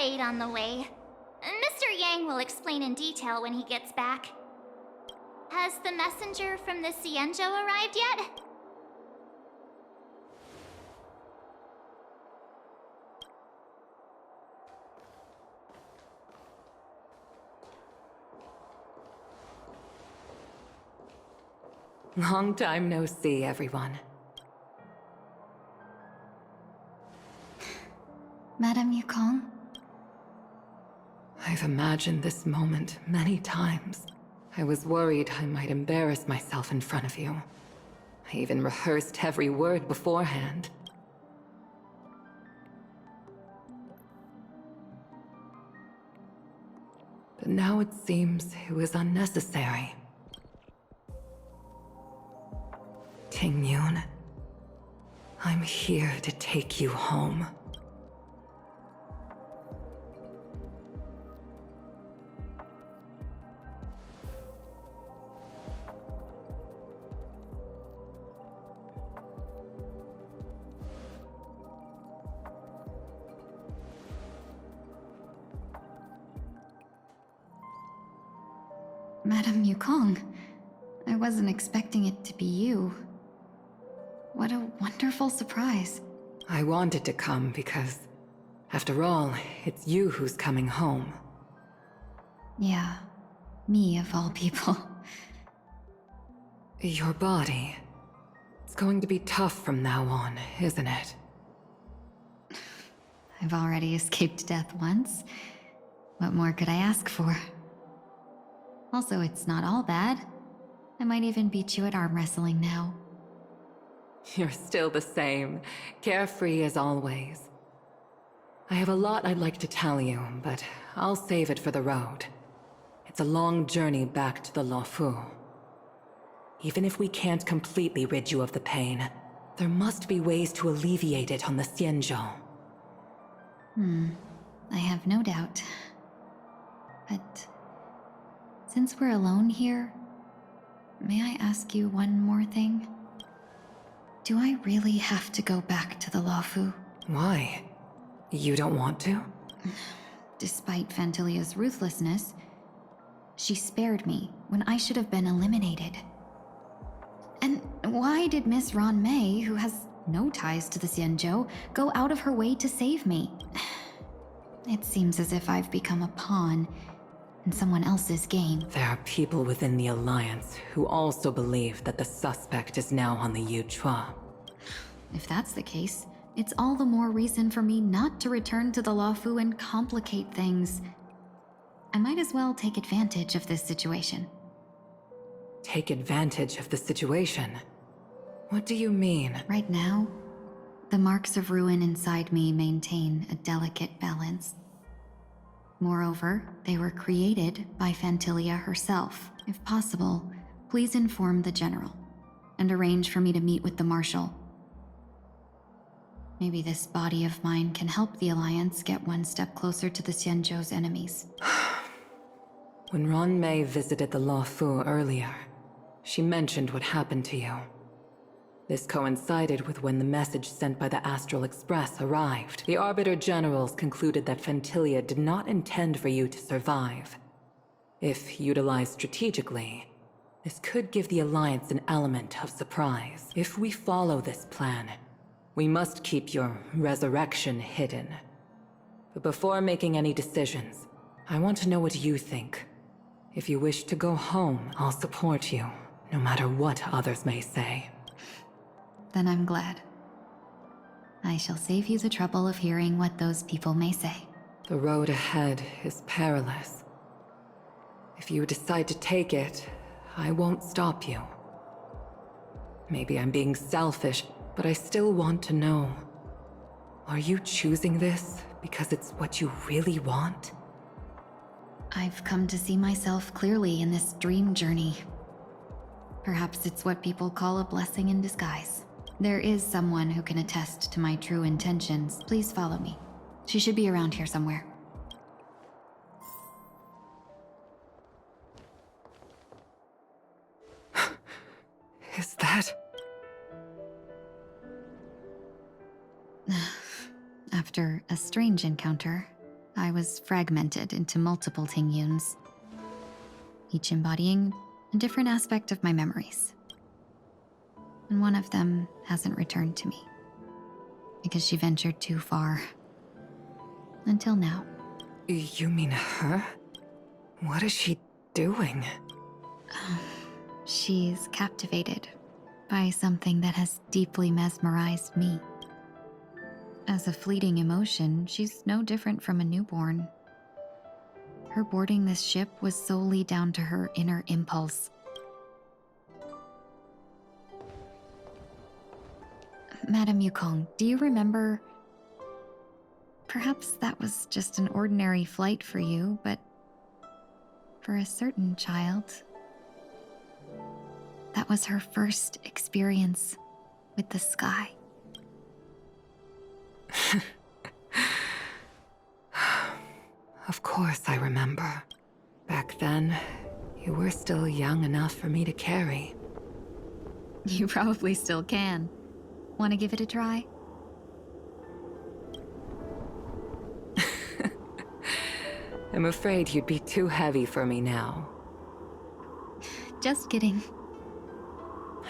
raid on the way. Mr. Yang will explain in detail when he gets back. Has the messenger from the Xianzhou arrived yet? Long time no see, everyone. Madame Yukong? I've imagined this moment many times. I was worried I might embarrass myself in front of you. I even rehearsed every word beforehand. But now it seems it was unnecessary. Tingyun, I'm here to take you home. Madame Yukong, I wasn't expecting it to be you. What a wonderful surprise. I wanted to come because, after all, it's you who's coming home. Yeah, me of all people. Your body. It's going to be tough from now on, isn't it? I've already escaped death once. What more could I ask for? Also, it's not all bad. I might even beat you at arm wrestling now. You're still the same, carefree as always. I have a lot I'd like to tell you, but I'll save it for the road. It's a long journey back to the Luofu. Even if we can't completely rid you of the pain, there must be ways to alleviate it on the Xianzhou. I have no doubt. But since we're alone here, may I ask you one more thing? Do I really have to go back to the Luofu? Why? You don't want to? Despite Fantilia's ruthlessness, she spared me when I should have been eliminated. And why did Miss Ron Mei, who has no ties to the Xianzhou, go out of her way to save me? It seems as if I've become a pawn in someone else's game. There are people within the Alliance who also believe that the suspect is now on the Yuchua. If that's the case, it's all the more reason for me not to return to the Luofu and complicate things. I might as well take advantage of this situation. Take advantage of the situation? What do you mean? Right now, the marks of ruin inside me maintain a delicate balance. Moreover, they were created by Fantilia herself. If possible, please inform the General, and arrange for me to meet with the Marshal. Maybe this body of mine can help the Alliance get one step closer to the Xianzhou's enemies. When Ron Mei visited the Luofu earlier, she mentioned what happened to you. This coincided with when the message sent by the Astral Express arrived. The Arbiter Generals concluded that Fantilia did not intend for you to survive. If utilized strategically, this could give the Alliance an element of surprise. If we follow this plan, we must keep your resurrection hidden. But before making any decisions, I want to know what you think. If you wish to go home, I'll support you, no matter what others may say. Then I'm glad. I shall save you the trouble of hearing what those people may say. The road ahead is perilous. If you decide to take it, I won't stop you. Maybe I'm being selfish, but I still want to know. Are you choosing this because it's what you really want? I've come to see myself clearly in this dream journey. Perhaps it's what people call a blessing in disguise. There is someone who can attest to my true intentions. Please follow me. She should be around here somewhere. Is that... After a strange encounter, I was fragmented into multiple Tingyuns, each embodying a different aspect of my memories. And one of them hasn't returned to me, because she ventured too far. Until now. You mean her? What is she doing? She's captivated by something that has deeply mesmerized me. As a fleeting emotion, she's no different from a newborn. Her boarding this ship was solely down to her inner impulse. Madame Yukong, do you remember? Perhaps that was just an ordinary flight for you, but for a certain child, that was her first experience with the sky. Of course I remember. Back then, you were still young enough for me to carry. You probably still can. Want to give it a try? I'm afraid you'd be too heavy for me now. Just kidding.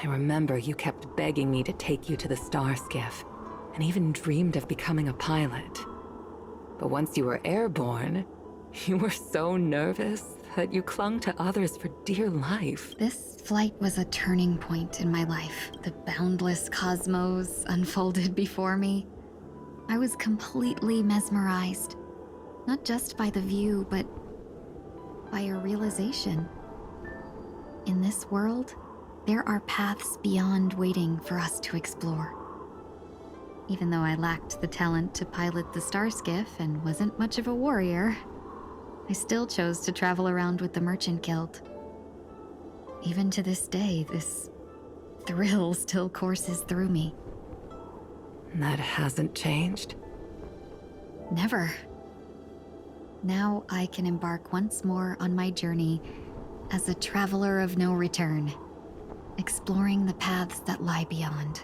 I remember you kept begging me to take you to the star skiff, and even dreamed of becoming a pilot. But once you were airborne, you were so nervous that you clung to others for dear life. This flight was a turning point in my life. The boundless cosmos unfolded before me. I was completely mesmerized, not just by the view, but by a realization. In this world, there are paths beyond waiting for us to explore. Even though I lacked the talent to pilot the star skiff and wasn't much of a warrior, I still chose to travel around with the Merchant Guild. Even to this day, this thrill still courses through me. That hasn't changed? Never. Now I can embark once more on my journey as a traveler of no return, exploring the paths that lie beyond.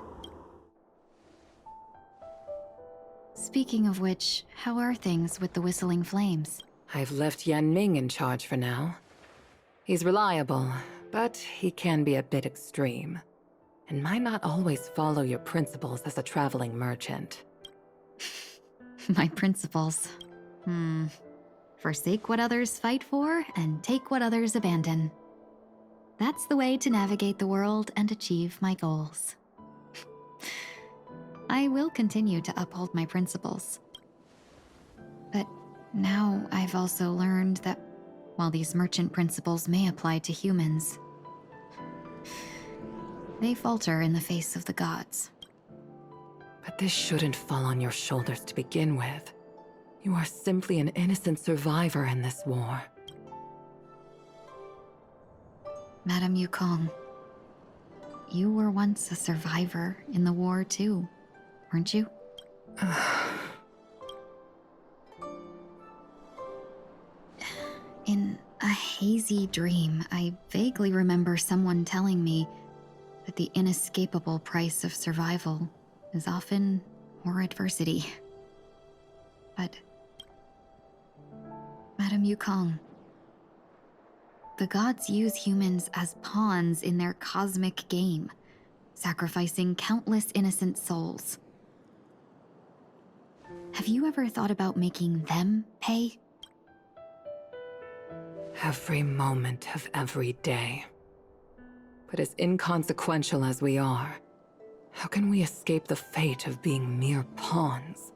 Speaking of which, how are things with the Whistling Flames? I've left Yan Ming in charge for now. He's reliable, but he can be a bit extreme, and might not always follow your principles as a traveling merchant. My principles. Forsake what others fight for, and take what others abandon. That's the way to navigate the world and achieve my goals. I will continue to uphold my principles. But now I've also learned that while these merchant principles may apply to humans, they falter in the face of the gods. But this shouldn't fall on your shoulders to begin with. You are simply an innocent survivor in this war. Madame Yukong, you were once a survivor in the war too, weren't you? In a hazy dream, I vaguely remember someone telling me that the inescapable price of survival is often more adversity. But, Madame Yukong, the gods use humans as pawns in their cosmic game, sacrificing countless innocent souls. Have you ever thought about making them pay? Every moment of every day. But as inconsequential as we are, how can we escape the fate of being mere pawns?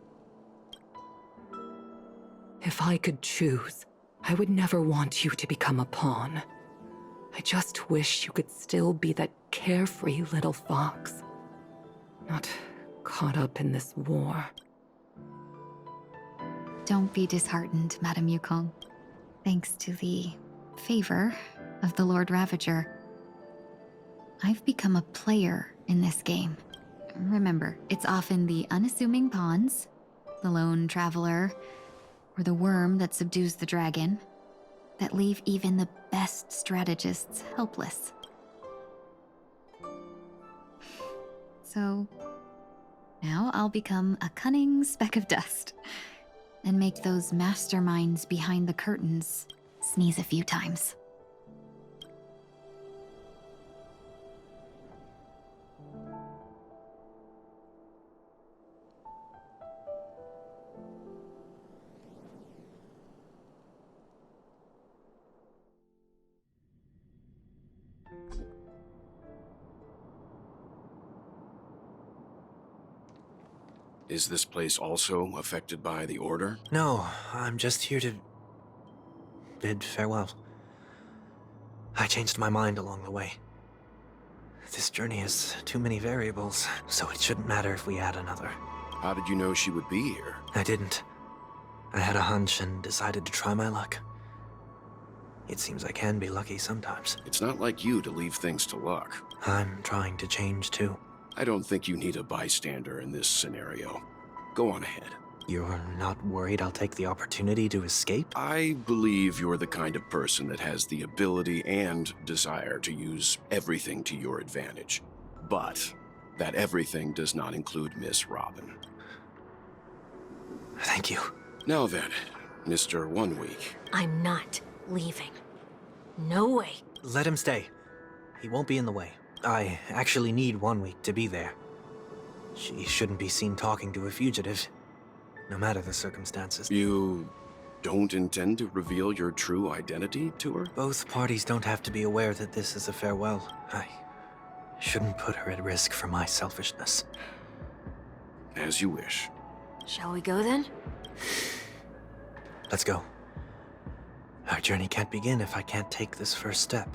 If I could choose, I would never want you to become a pawn. I just wish you could still be that carefree little fox, not caught up in this war. Don't be disheartened, Madame Yukong. Thanks to the favor of the Lord Ravager, I've become a player in this game. Remember, it's often the unassuming pawns, the lone traveler, or the worm that subdues the dragon, that leave even the best strategists helpless. So, now I'll become a cunning speck of dust, and make those masterminds behind the curtains sneeze a few times. Is this place also affected by the Order? No, I'm just here to bid farewell. I changed my mind along the way. This journey has too many variables, so it shouldn't matter if we add another. How did you know she would be here? I didn't. I had a hunch and decided to try my luck. It seems I can be lucky sometimes. It's not like you to leave things to luck. I'm trying to change too. I don't think you need a bystander in this scenario. Go on ahead. You're not worried I'll take the opportunity to escape? I believe you're the kind of person that has the ability and desire to use everything to your advantage. But that everything does not include Miss Robin. Thank you. Now then, Mr. 1 Week. I'm not leaving. No way. Let him stay. He won't be in the way. I actually need 1 week to be there. She shouldn't be seen talking to a fugitive, no matter the circumstances. You don't intend to reveal your true identity to her? Both parties don't have to be aware that this is a farewell. I shouldn't put her at risk for my selfishness. As you wish. Shall we go then? Let's go. Our journey can't begin if I can't take this first step.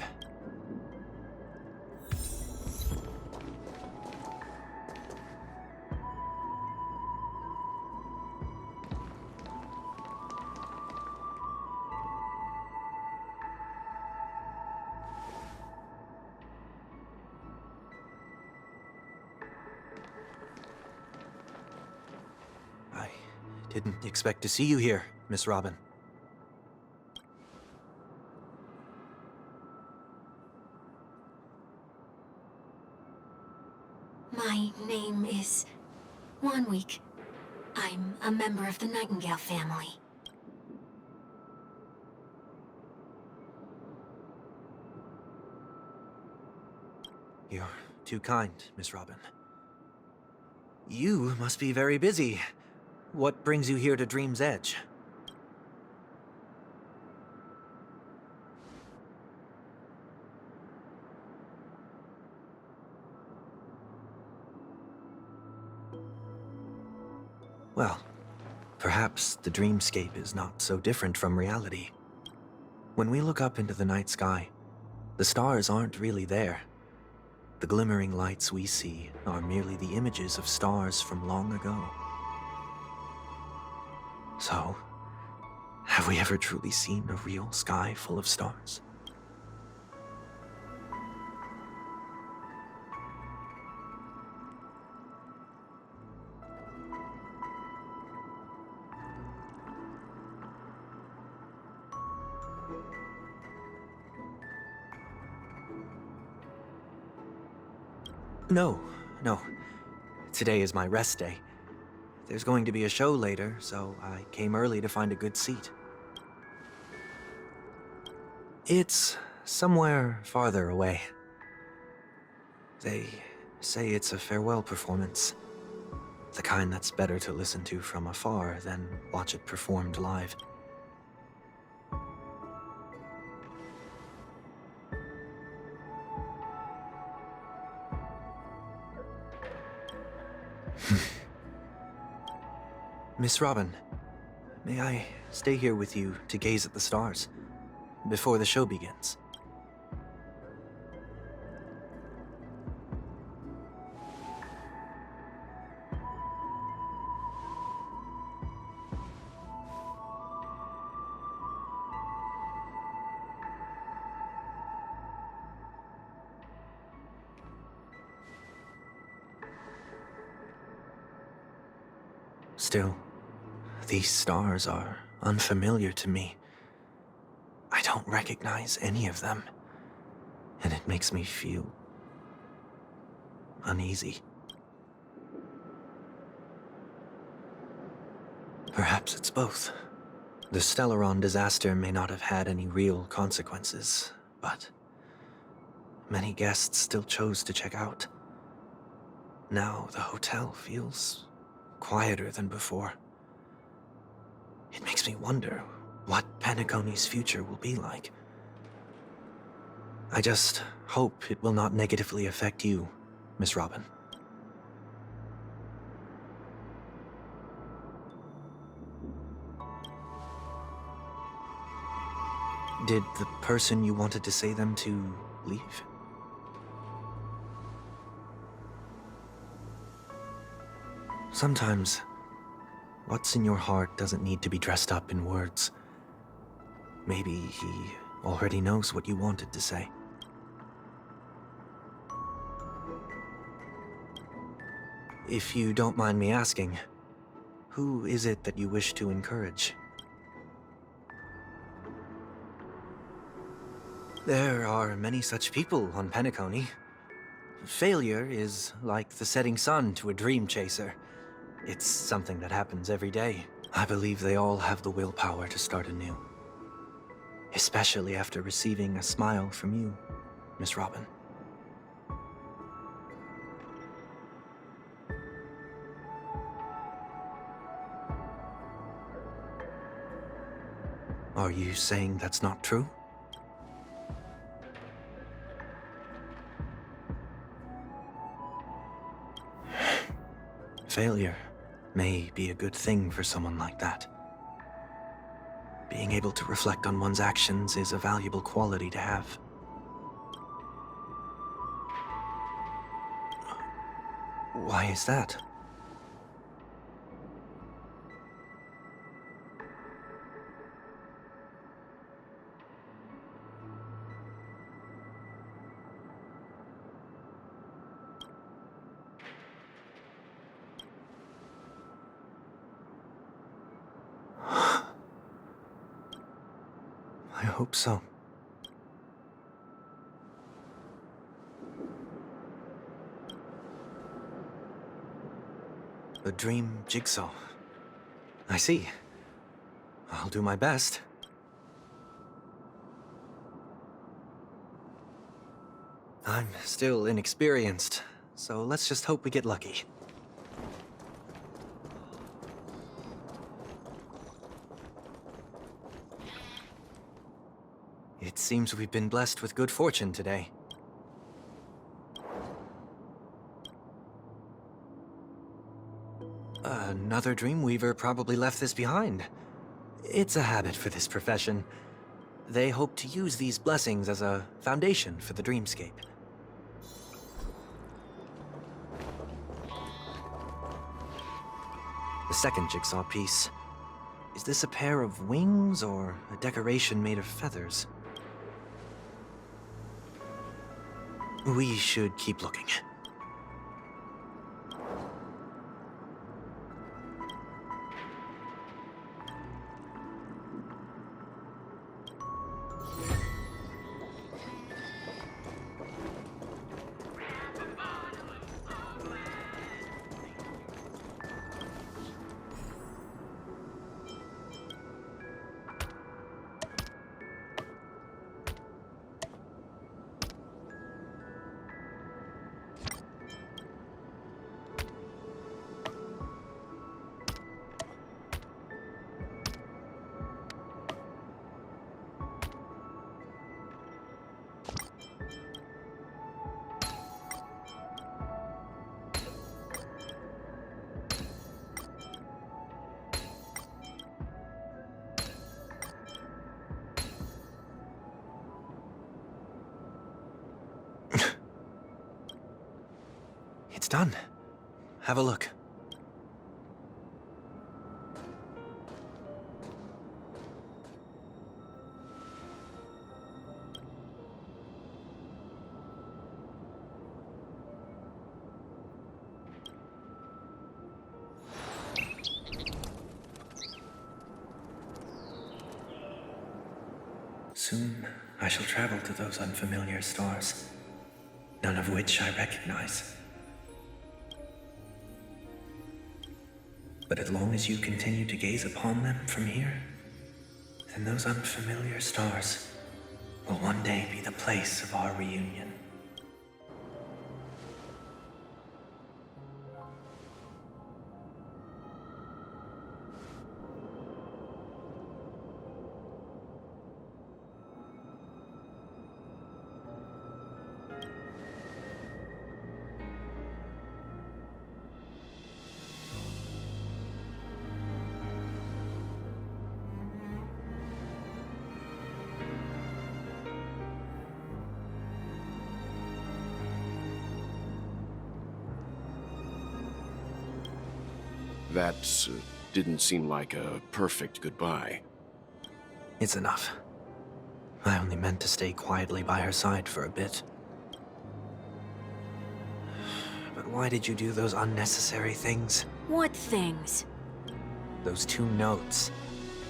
I didn't expect to see you here, Miss Robin. My name is 1 Week. I'm a member of the Nightingale family. You're too kind, Miss Robin. You must be very busy. What brings you here to Dream's Edge? Well, perhaps the dreamscape is not so different from reality. When we look up into the night sky, the stars aren't really there. The glimmering lights we see are merely the images of stars from long ago. So, have we ever truly seen a real sky full of stars? No. Today is my rest day. There's going to be a show later, so I came early to find a good seat. It's somewhere farther away. They say it's a farewell performance. The kind that's better to listen to from afar than watch it performed live. Miss Robin, may I stay here with you to gaze at the stars before the show begins? Still, these stars are unfamiliar to me. I don't recognize any of them, and it makes me feel uneasy. Perhaps it's both. The Stellaron disaster may not have had any real consequences, but many guests still chose to check out. Now the hotel feels quieter than before. It makes me wonder what Penacony's future will be like. I just hope it will not negatively affect you, Miss Robin. Did the person you wanted to say them to leave? Sometimes, what's in your heart doesn't need to be dressed up in words. Maybe he already knows what you wanted to say. If you don't mind me asking, who is it that you wish to encourage? There are many such people on Penacony. Failure is like the setting sun to a dream chaser. It's something that happens every day. I believe they all have the willpower to start anew. Especially after receiving a smile from you, Miss Robin. Are you saying that's not true? Failure may be a good thing for someone like that. Being able to reflect on one's actions is a valuable quality to have. Why is that? I hope so. A dream jigsaw. I see. I'll do my best. I'm still inexperienced, so let's just hope we get lucky. It seems we've been blessed with good fortune today. Another Dreamweaver probably left this behind. It's a habit for this profession. They hope to use these blessings as a foundation for the dreamscape. The second jigsaw piece. Is this a pair of wings or a decoration made of feathers? We should keep looking. It's done. Have a look. Soon, I shall travel to those unfamiliar stars, none of which I recognize. But as long as you continue to gaze upon them from here, then those unfamiliar stars will one day be the place of our reunion. That didn't seem like a perfect goodbye. It's enough. I only meant to stay quietly by her side for a bit. But why did you do those unnecessary things? What things? Those 2 notes.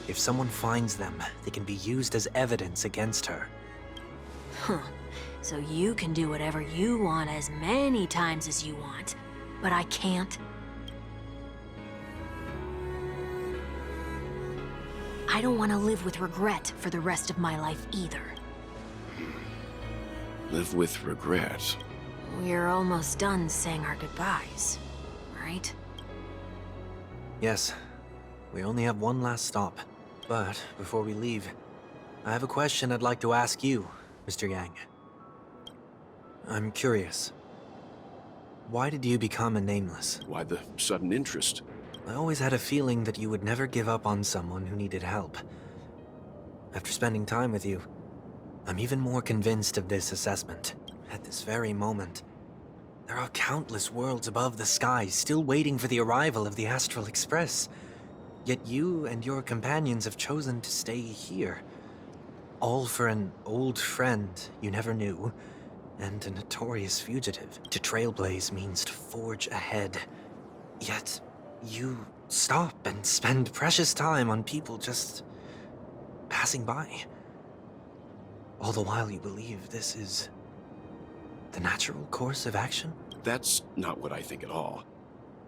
If someone finds them, they can be used as evidence against her. Huh. So you can do whatever you want as many times as you want, but I can't? I don't want to live with regret for the rest of my life either. Live with regret. We're almost done saying our goodbyes, right? Yes, we only have one last stop. But before we leave, I have a question I'd like to ask you, Mr. Yang. I'm curious. Why did you become a Nameless? Why the sudden interest? I always had a feeling that you would never give up on someone who needed help. After spending time with you, I'm even more convinced of this assessment. At this very moment, there are countless worlds above the sky still waiting for the arrival of the Astral Express. Yet you and your companions have chosen to stay here. All for an old friend you never knew, and a notorious fugitive. To trailblaze means to forge ahead. Yet, you stop and spend precious time on people just passing by. All the while you believe this is the natural course of action? That's not what I think at all.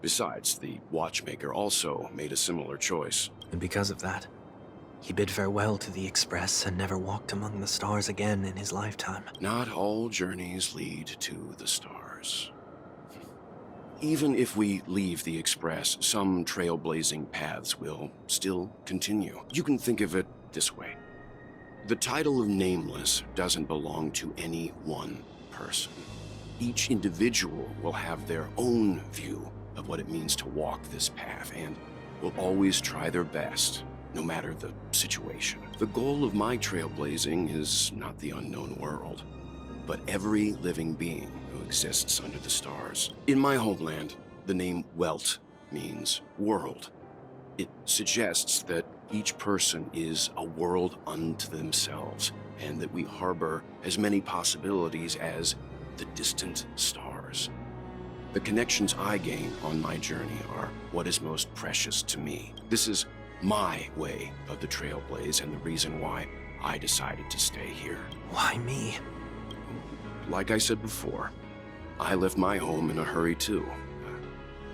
Besides, the watchmaker also made a similar choice. And because of that, he bid farewell to the Express and never walked among the stars again in his lifetime. Not all journeys lead to the stars. Even if we leave the Express, some trailblazing paths will still continue. You can think of it this way. The title of Nameless doesn't belong to any one person. Each individual will have their own view of what it means to walk this path and will always try their best, no matter the situation. The goal of my trailblazing is not the unknown world, but every living being who exists under the stars. In my homeland, the name Welt means world. It suggests that each person is a world unto themselves, and that we harbor as many possibilities as the distant stars. The connections I gain on my journey are what is most precious to me. This is my way of the trailblaze and the reason why I decided to stay here. Why me? Like I said before, I left my home in a hurry too.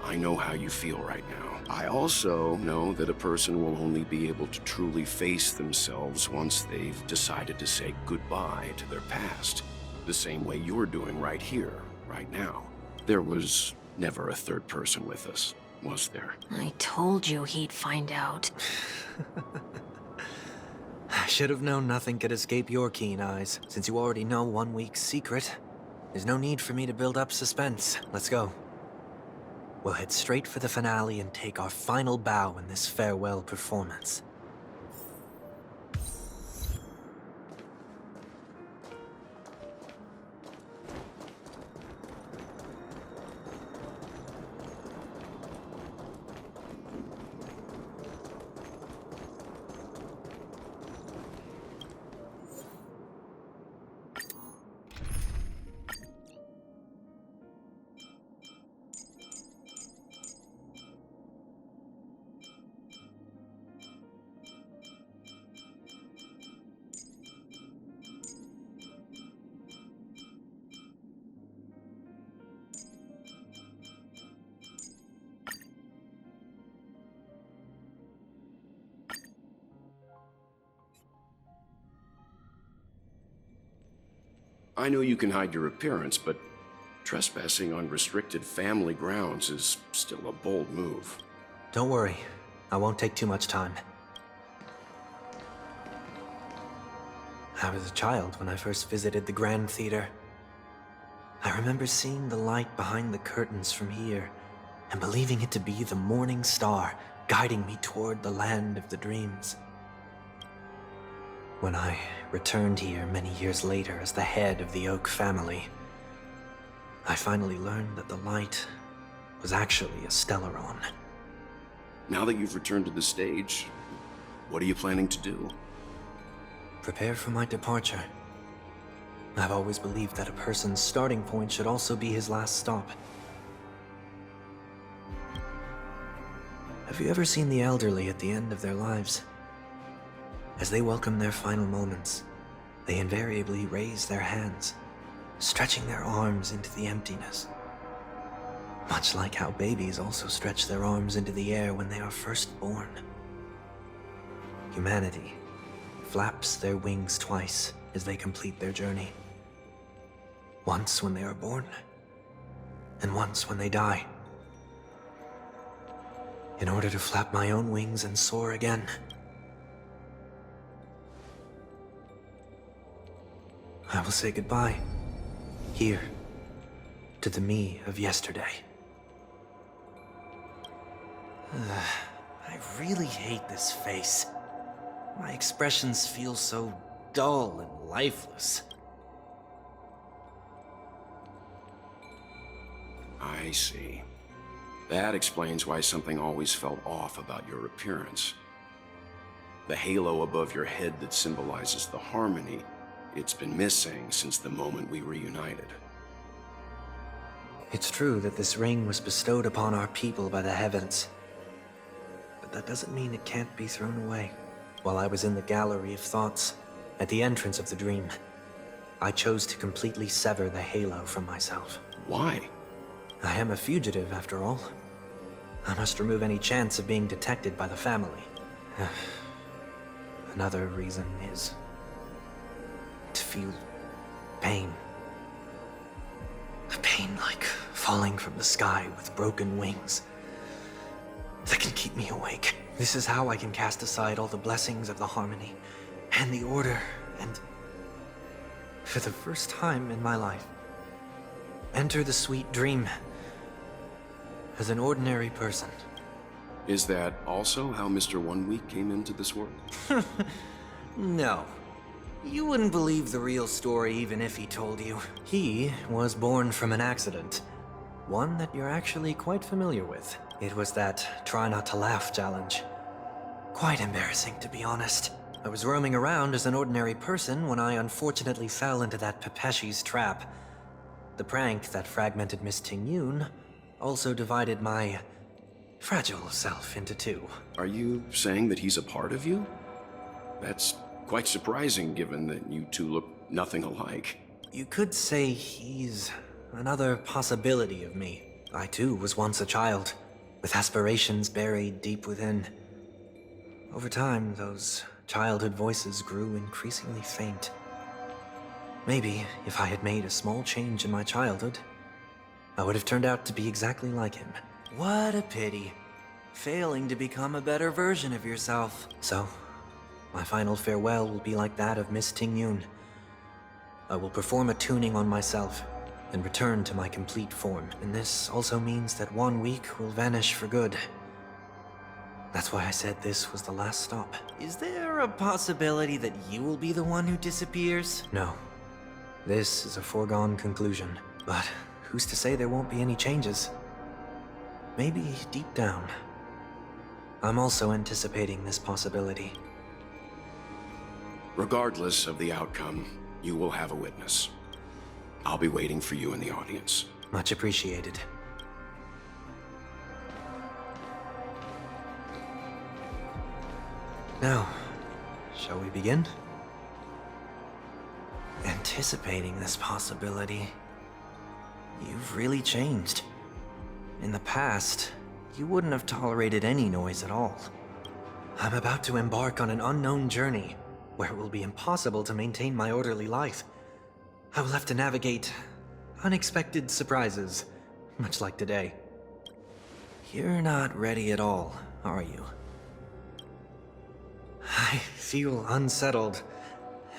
I know how you feel right now. I also know that a person will only be able to truly face themselves once they've decided to say goodbye to their past. The same way you're doing right here, right now. There was never a third person with us, was there? I told you he'd find out. I should have known nothing could escape your keen eyes. Since you already know 1 week's secret, there's no need for me to build up suspense. Let's go. We'll head straight for the finale and take our final bow in this farewell performance. I know you can hide your appearance, but trespassing on restricted family grounds is still a bold move. Don't worry, I won't take too much time. I was a child when I first visited the Grand Theater. I remember seeing the light behind the curtains from here and believing it to be the morning star guiding me toward the land of the dreams. When I returned here many years later as the head of the Oak family, I finally learned that the light was actually a Stellaron. Now that you've returned to the stage, what are you planning to do? Prepare for my departure. I've always believed that a person's starting point should also be his last stop. Have you ever seen the elderly at the end of their lives? As they welcome their final moments, they invariably raise their hands, stretching their arms into the emptiness. Much like how babies also stretch their arms into the air when they are first born. Humanity flaps their wings twice as they complete their journey. Once when they are born, and once when they die. In order to flap my own wings and soar again. I will say goodbye, here, to the me of yesterday. I really hate this face. My expressions feel so dull and lifeless. I see. That explains why something always felt off about your appearance. The halo above your head that symbolizes the harmony, it's been missing since the moment we reunited. It's true that this ring was bestowed upon our people by the heavens. But that doesn't mean it can't be thrown away. While I was in the gallery of thoughts, at the entrance of the dream, I chose to completely sever the halo from myself. Why? I am a fugitive, after all. I must remove any chance of being detected by the family. Another reason is to feel pain. A pain like falling from the sky with broken wings that can keep me awake. This is how I can cast aside all the blessings of the harmony and the order and, for the first time in my life, enter the sweet dream as an ordinary person. Is that also how Mr. 1 Week came into this world? No. You wouldn't believe the real story even if he told you. He was born from an accident. One that you're actually quite familiar with. It was that try not to laugh challenge. Quite embarrassing, to be honest. I was roaming around as an ordinary person when I unfortunately fell into that Pepeshi's trap. The prank that fragmented Miss Ting-Yun also divided my fragile self into two. Are you saying that he's a part of you? That's quite surprising given that you two look nothing alike. You could say he's another possibility of me. I too was once a child, with aspirations buried deep within. Over time, those childhood voices grew increasingly faint. Maybe if I had made a small change in my childhood, I would have turned out to be exactly like him. What a pity. Failing to become a better version of yourself. So, my final farewell will be like that of Miss Ting-Yun. I will perform a tuning on myself and return to my complete form. And this also means that 1 week will vanish for good. That's why I said this was the last stop. Is there a possibility that you will be the one who disappears? No. This is a foregone conclusion. But who's to say there won't be any changes? Maybe deep down, I'm also anticipating this possibility. Regardless of the outcome, you will have a witness. I'll be waiting for you in the audience. Much appreciated. Now, shall we begin? Anticipating this possibility, you've really changed. In the past, you wouldn't have tolerated any noise at all. I'm about to embark on an unknown journey, where it will be impossible to maintain my orderly life. I will have to navigate unexpected surprises, much like today. You're not ready at all, are you? I feel unsettled,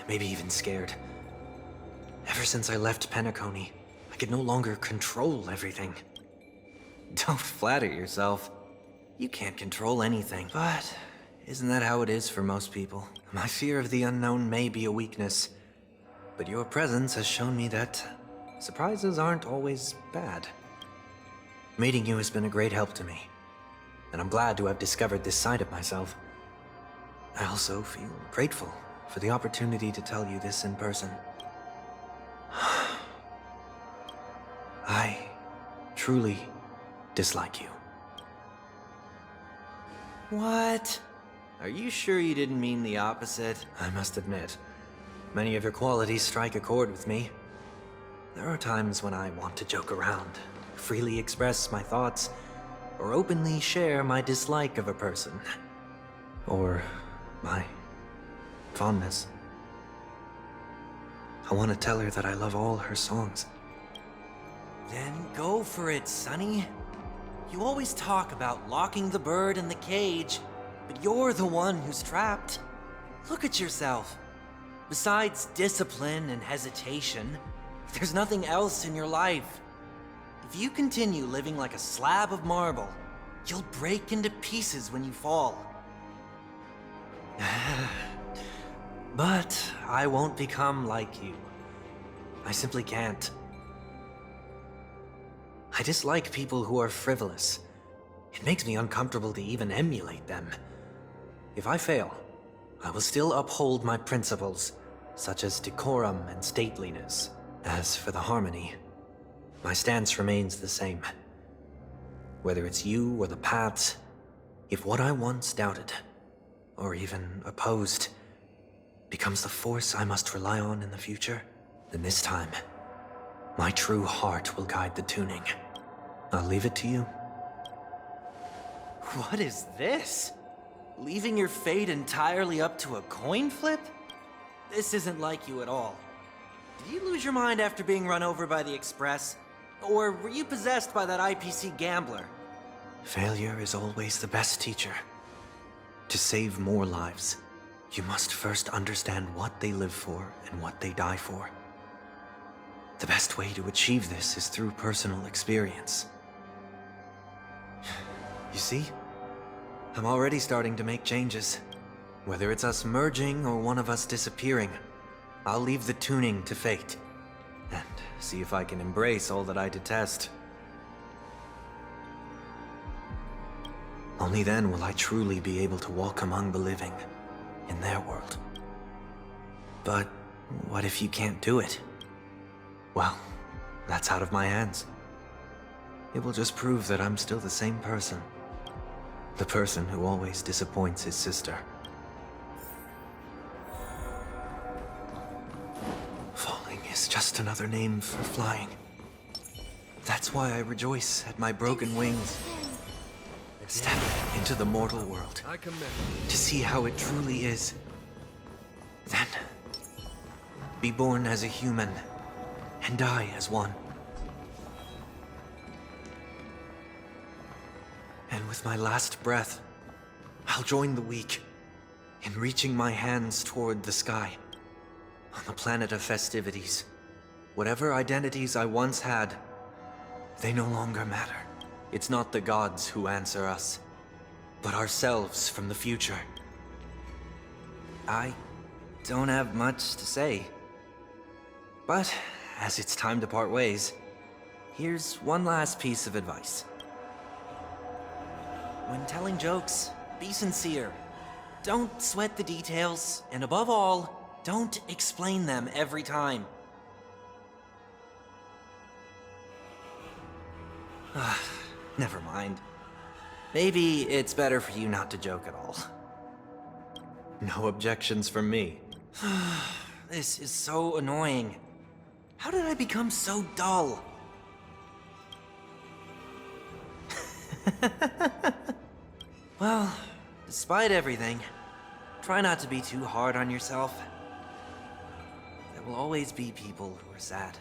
maybe even scared. Ever since I left Penacony, I could no longer control everything. Don't flatter yourself. You can't control anything. But isn't that how it is for most people? My fear of the unknown may be a weakness, but your presence has shown me that surprises aren't always bad. Meeting you has been a great help to me, and I'm glad to have discovered this side of myself. I also feel grateful for the opportunity to tell you this in person. I truly dislike you. What? Are you sure you didn't mean the opposite? I must admit, many of your qualities strike a chord with me. There are times when I want to joke around, freely express my thoughts, or openly share my dislike of a person. Or my fondness. I want to tell her that I love all her songs. Then go for it, Sonny. You always talk about locking the bird in the cage, but you're the one who's trapped. Look at yourself. Besides discipline and hesitation, there's nothing else in your life. If you continue living like a slab of marble, you'll break into pieces when you fall. But I won't become like you. I simply can't. I dislike people who are frivolous. It makes me uncomfortable to even emulate them. If I fail, I will still uphold my principles, such as decorum and stateliness. As for the harmony, my stance remains the same. Whether it's you or the paths, if what I once doubted, or even opposed, becomes the force I must rely on in the future, then this time, my true heart will guide the tuning. I'll leave it to you. What is this? Leaving your fate entirely up to a coin flip? This isn't like you at all. Did you lose your mind after being run over by the Express? Or were you possessed by that IPC gambler? Failure is always the best teacher. To save more lives, you must first understand what they live for and what they die for. The best way to achieve this is through personal experience. You see? I'm already starting to make changes. Whether it's us merging or one of us disappearing, I'll leave the tuning to fate, and see if I can embrace all that I detest. Only then will I truly be able to walk among the living, in their world. But what if you can't do it? Well, that's out of my hands. It will just prove that I'm still the same person. The person who always disappoints his sister. Falling is just another name for flying. That's why I rejoice at my broken wings. Stepping into the mortal world to see how it truly is. Then, be born as a human and die as one. And with my last breath, I'll join the weak in reaching my hands toward the sky. On the planet of festivities, whatever identities I once had, they no longer matter. It's not the gods who answer us, but ourselves from the future. I don't have much to say. But as it's time to part ways, here's one last piece of advice. When telling jokes, be sincere. Don't sweat the details, and above all, don't explain them every time. Never mind. Maybe it's better for you not to joke at all. No objections from me. This is so annoying. How did I become so dull? Well, despite everything, try not to be too hard on yourself. There will always be people who are sad.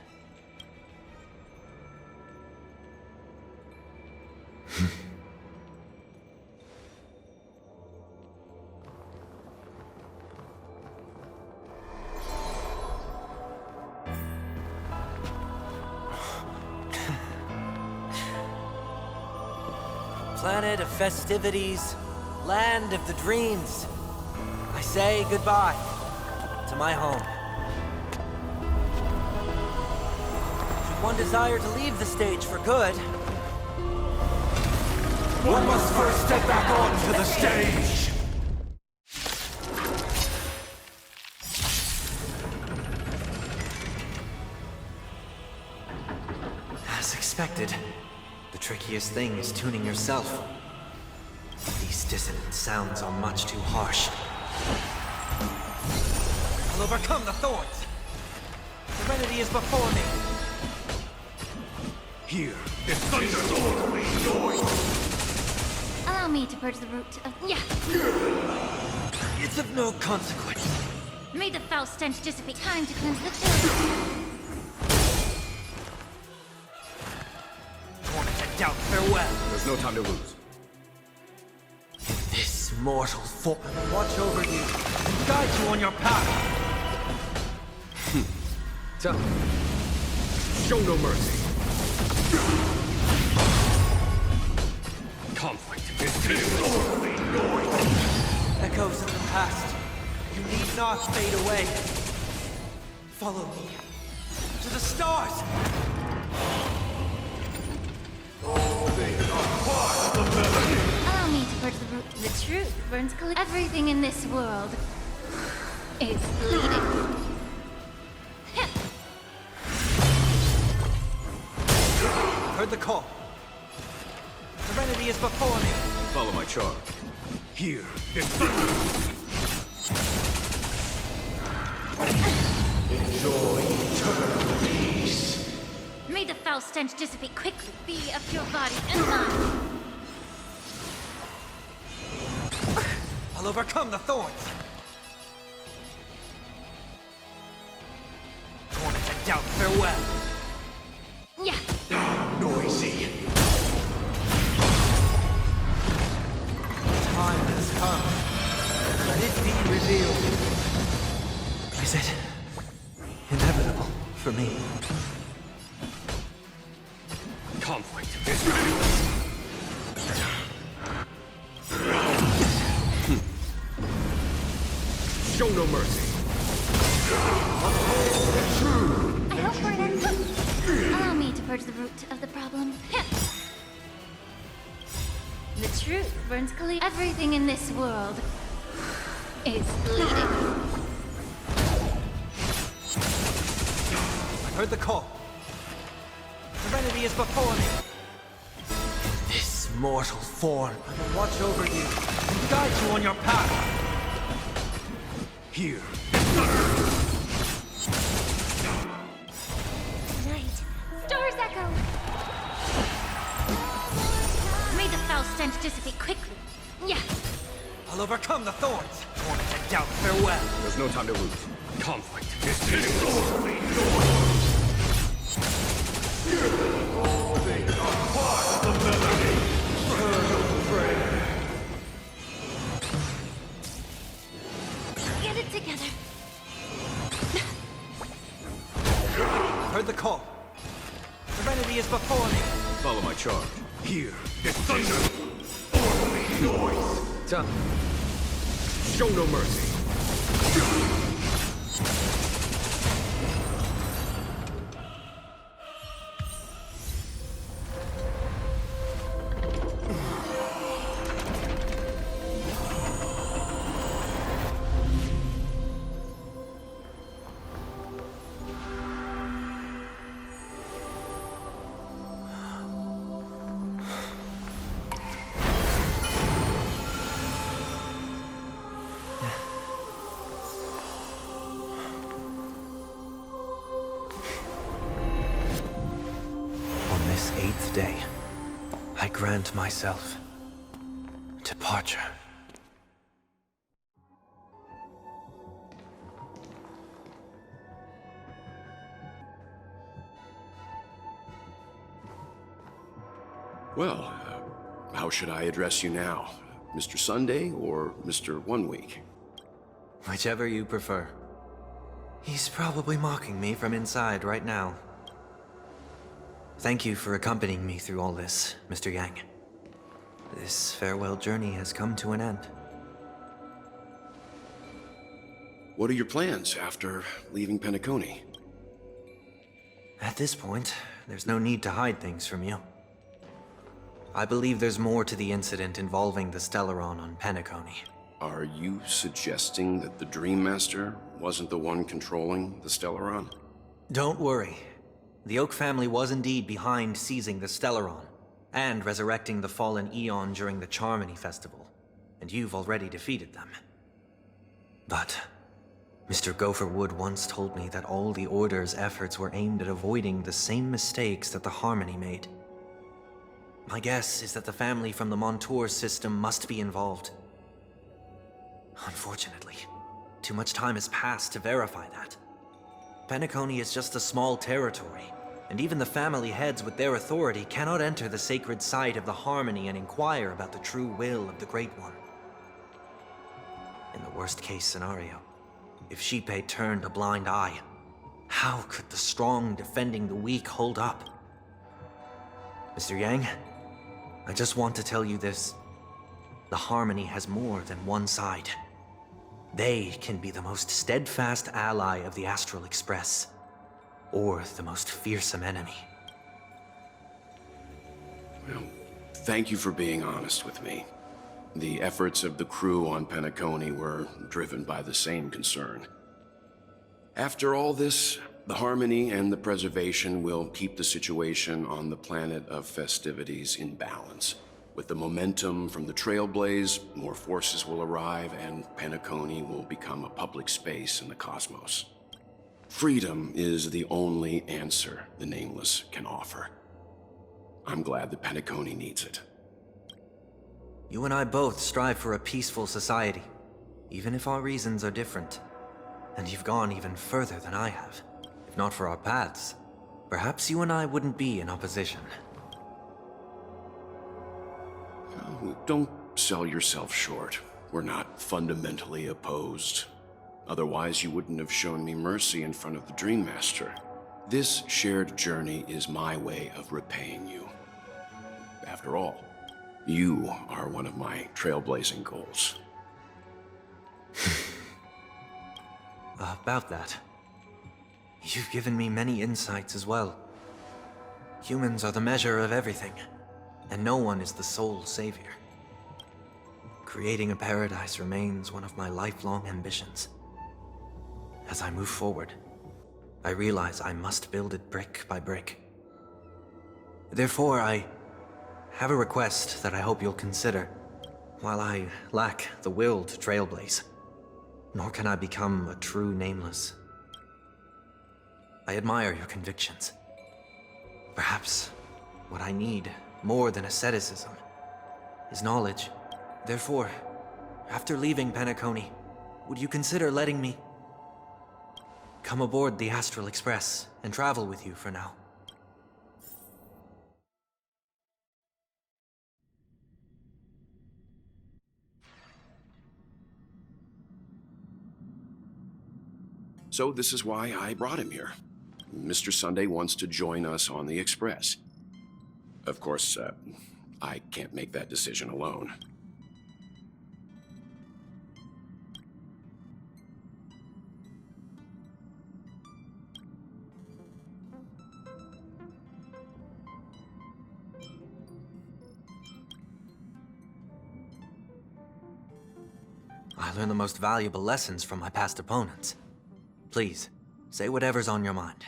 Planet of festivities, land of the dreams. I say goodbye to my home. Should one desire to leave the stage for good, One must first step back onto the stage! as expected, the trickiest thing is tuning yourself. These dissonant sounds are much too harsh. I'll overcome the thorns. Serenity is before me. Here is thunderstorm noise! Allow me to purge the root of... Yeah! It's of no consequence. May the foul stench dissipate. Time to cleanse the field. Torment and doubt, farewell. There's no time to lose. This mortal form watch over you and guide you on your path. Show no mercy. Conflict is disorderly noise. Echoes of the past. You need not fade away. Follow me to the stars. Allow me to purge the root. The truth burns color. Everything in this world is bleeding. Heard the call. Serenity is before me. Follow my charge. Here is thunder. Enjoy eternal peace. May the foul stench dissipate quickly. Be of your body and mind. I'll overcome the thorns. Torment and doubt, farewell. Yeah! Noisy. Time has come. Let it be revealed. Is it inevitable for me? Conflict is relentless. Show no mercy. I hope for an end. Allow me to purge the root of the problem. The truth burns clear. Everything in this world is bleeding. I heard the call. Serenity is before me. This mortal form will watch over you and guide you on your path. Here. Night. Stars echo. May the foul stench dissipate quickly. Yeah. I'll overcome the thorns. Torment and doubt, farewell. There's no time to lose. Conflict is disorderly noise. They are part of the melody. Eternal prayer. Get it together. Heard the call. Serenity is before me. Follow my charge. Here is thunder. Orderly noise. Show no mercy. On this 8th day, I grant myself departure. Well, how should I address you now? Mr. Sunday or Mr. 1 Week? Whichever you prefer. He's probably mocking me from inside right now. Thank you for accompanying me through all this, Mr. Yang. This farewell journey has come to an end. What are your plans after leaving Penacony? At this point, there's no need to hide things from you. I believe there's more to the incident involving the Stellaron on Penacony. Are you suggesting that the Dream Master wasn't the one controlling the Stellaron? Don't worry. The Oak family was indeed behind seizing the Stellaron and resurrecting the fallen Eon during the Charmony Festival, and you've already defeated them. But Mr. Gopherwood once told me that all the Order's efforts were aimed at avoiding the same mistakes that the Harmony made. My guess is that the family from the Montour system must be involved. Unfortunately, too much time has passed to verify that. Penacony is just a small territory, and even the family heads with their authority cannot enter the sacred site of the Harmony and inquire about the true will of the Great One. In the worst-case scenario, if Xipe turned a blind eye, how could the strong defending the weak hold up? Mr. Yang, I just want to tell you this. The Harmony has more than one side. They can be the most steadfast ally of the Astral Express, or the most fearsome enemy. Well, thank you for being honest with me. The efforts of the crew on Penacony were driven by the same concern. After all this, the Harmony and the Preservation will keep the situation on the planet of festivities in balance. With the momentum from the Trailblaze, more forces will arrive and Penacony will become a public space in the cosmos. Freedom is the only answer the Nameless can offer. I'm glad that Penacony needs it. You and I both strive for a peaceful society, even if our reasons are different. And you've gone even further than I have. If not for our paths, perhaps you and I wouldn't be in opposition. Oh, don't sell yourself short. We're not fundamentally opposed. Otherwise, you wouldn't have shown me mercy in front of the Dream Master. This shared journey is my way of repaying you. After all, you are one of my trailblazing goals. About that, you've given me many insights as well. Humans are the measure of everything, and no one is the sole savior. Creating a paradise remains one of my lifelong ambitions. As I move forward, I realize I must build it brick by brick. Therefore, I have a request that I hope you'll consider. While I lack the will to trailblaze, nor can I become a true Nameless, I admire your convictions. Perhaps what I need, more than asceticism, is knowledge. Therefore, after leaving Penacony, would you consider letting me come aboard the Astral Express and travel with you for now? So this is why I brought him here. Mr. Sunday wants to join us on the Express. Of course, I can't make that decision alone. I learned the most valuable lessons from my past opponents. Please, say whatever's on your mind.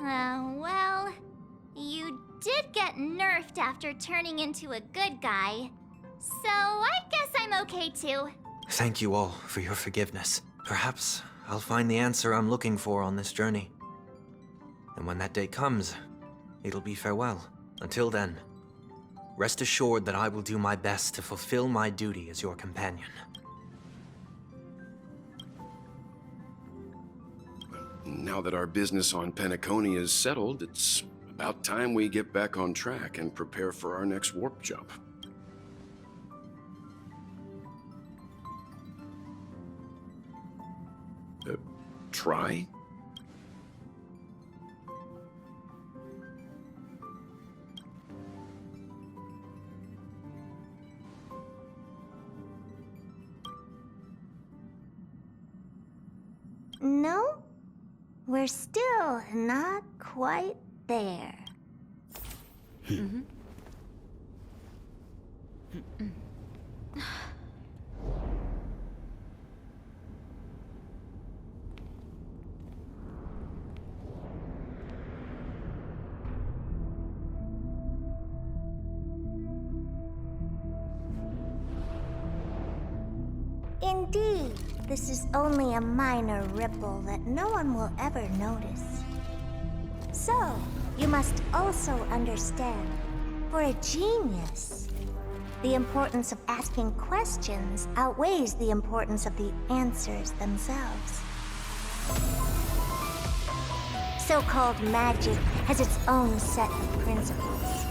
Well, you did get nerfed after turning into a good guy. So I guess I'm okay too. Thank you all for your forgiveness. Perhaps I'll find the answer I'm looking for on this journey. And when that day comes, it'll be farewell. Until then, rest assured that I will do my best to fulfill my duty as your companion. Now that our business on Penacony is settled, it's about time we get back on track and prepare for our next warp jump. Try? No, we're still not quite there. Indeed, this is only a minor ripple that no one will ever notice. So, you must also understand, for a genius, the importance of asking questions outweighs the importance of the answers themselves. So-called magic has its own set of principles.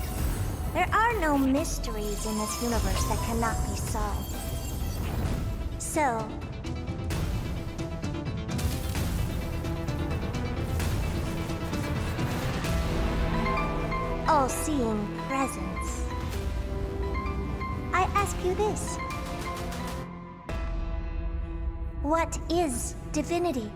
There are no mysteries in this universe that cannot be solved. So, all-seeing presence, I ask you this. What is divinity?